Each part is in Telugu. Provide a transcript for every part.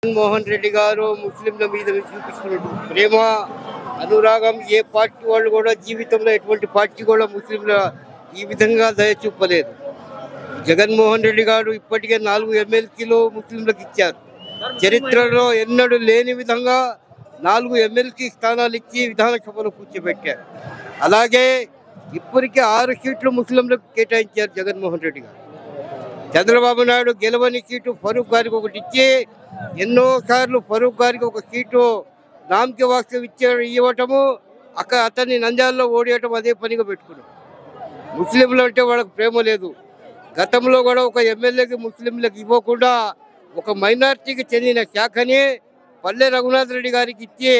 జగన్మోహన్ రెడ్డి గారు ముస్లింల మీద చూపిస్తున్నట్టు ప్రేమ అనురాగం ఏ పార్టీ వాళ్ళు కూడా జీవితంలో ఎటువంటి పార్టీ కూడా ముస్లింల ఈ విధంగా దయ చూపలేదు. జగన్మోహన్ రెడ్డి గారు ఇప్పటికే 4 ఎమ్మెల్సీలు ముస్లింలకు ఇచ్చారు. చరిత్రలో ఎన్నడూ లేని విధంగా 4 ఎమ్మెల్సీ స్థానాలు ఇచ్చి విధానసభలో కూర్చోబెట్టారు. అలాగే ఇప్పటికే 6 సీట్లు ముస్లింలకు కేటాయించారు జగన్మోహన్ రెడ్డి గారు. చంద్రబాబు నాయుడు గెలవని సీటు ఫరూక్ గారికి ఒకటి ఇచ్చి ఎన్నోసార్లు ఫరూక్ గారికి ఒక సీటు నామకి వాస్తవం ఇవ్వటము అతన్ని నంద్యాలలో ఓడియటం అదే పనిగా పెట్టుకున్నాం. ముస్లింలు అంటే వాళ్ళకి ప్రేమ లేదు. గతంలో కూడా ఒక ఎమ్మెల్యేకి ముస్లింలకు ఇవ్వకుండా ఒక మైనార్టీకి చెందిన శాఖని పల్లె రఘునాథ్ రెడ్డి గారికి ఇచ్చి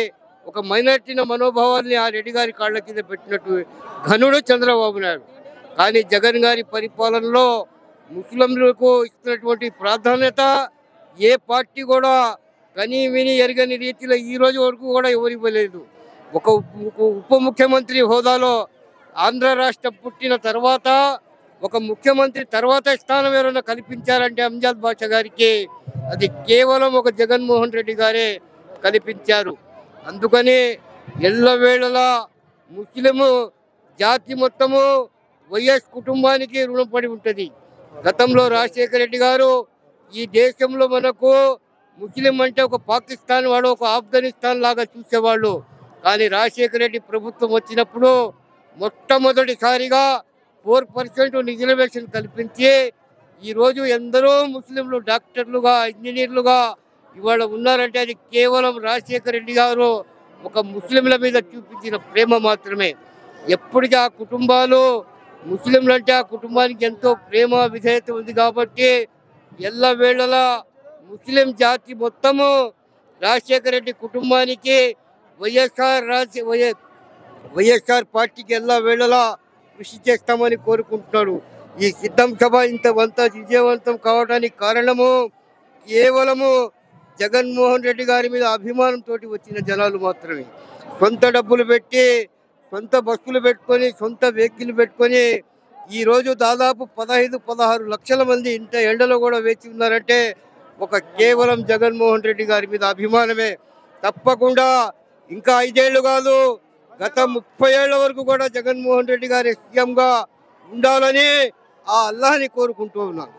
ఒక మైనార్టీ మనోభావాల్ని ఆ రెడ్డి గారి కాళ్ళ కింద పెట్టినట్టు ఘనుడు చంద్రబాబు నాయుడు. కానీ జగన్ గారి పరిపాలనలో ముస్లింలకు ఇస్తున్నటువంటి ప్రాధాన్యత ఏ పార్టీ కూడా కనీ విని ఎరగని రీతిలో ఈ రోజు వరకు కూడా ఎవరు ఇవ్వలేదు. ఒక ఉప ముఖ్యమంత్రి హోదాలో ఆంధ్ర రాష్ట్రం పుట్టిన తర్వాత ఒక ముఖ్యమంత్రి తర్వాత స్థానం ఎవరైనా కల్పించారంటే అంజాద్ బాషా గారికి అది కేవలం ఒక జగన్మోహన్ రెడ్డి గారే కల్పించారు. అందుకని ఎల్లవేళలా ముస్లిము జాతి మొత్తము వైఎస్ కుటుంబానికి రుణపడి ఉంటుంది. గతంలో రాజశేఖర రెడ్డి గారు ఈ దేశంలో మనకు ముస్లిం అంటే ఒక పాకిస్తాన్ వాడు ఒక ఆఫ్ఘనిస్తాన్ లాగా చూసేవాళ్ళు. కానీ రాజశేఖర రెడ్డి ప్రభుత్వం వచ్చినప్పుడు మొట్టమొదటిసారిగా 4% రిజర్వేషన్ కల్పించి ఈరోజు ఎందరో ముస్లింలు డాక్టర్లుగా ఇంజనీర్లుగా ఇవాళ ఉన్నారంటే అది కేవలం రాజశేఖర రెడ్డి గారు ఒక ముస్లింల మీద చూపించిన ప్రేమ మాత్రమే. ఎప్పటికీ ఆ కుటుంబాలు ముస్లింలు అంటే ఆ కుటుంబానికి ఎంతో ప్రేమ విధేయత ఉంది కాబట్టి ఎల్లవేళలా ముస్లిం జాతి మొత్తము రాజశేఖర రెడ్డి కుటుంబానికి వైఎస్ఆర్ పార్టీకి ఎల్లవేళలా కృషి చేస్తామని కోరుకుంటున్నాడు. ఈ సిద్ధం సభ ఇంతవంత విజయవంతం కావడానికి కారణము కేవలము జగన్మోహన్ రెడ్డి గారి మీద అభిమానంతో వచ్చిన జనాలు మాత్రమే. సొంత డబ్బులు పెట్టి సొంత బస్సులు పెట్టుకొని సొంత వెహికల్ పెట్టుకొని ఈరోజు దాదాపు 15-16 లక్షల మంది ఇంత ఎండలో కూడా వేచి ఉన్నారంటే ఒక కేవలం జగన్మోహన్ రెడ్డి గారి మీద అభిమానమే. తప్పకుండా ఇంకా 5 ఏళ్ళు కాదు, గత 30 ఏళ్ల వరకు కూడా జగన్మోహన్ రెడ్డి గారి సీఎంగా ఉండాలని ఆ అల్లాహ్ని కోరుకుంటూ ఉన్నాను.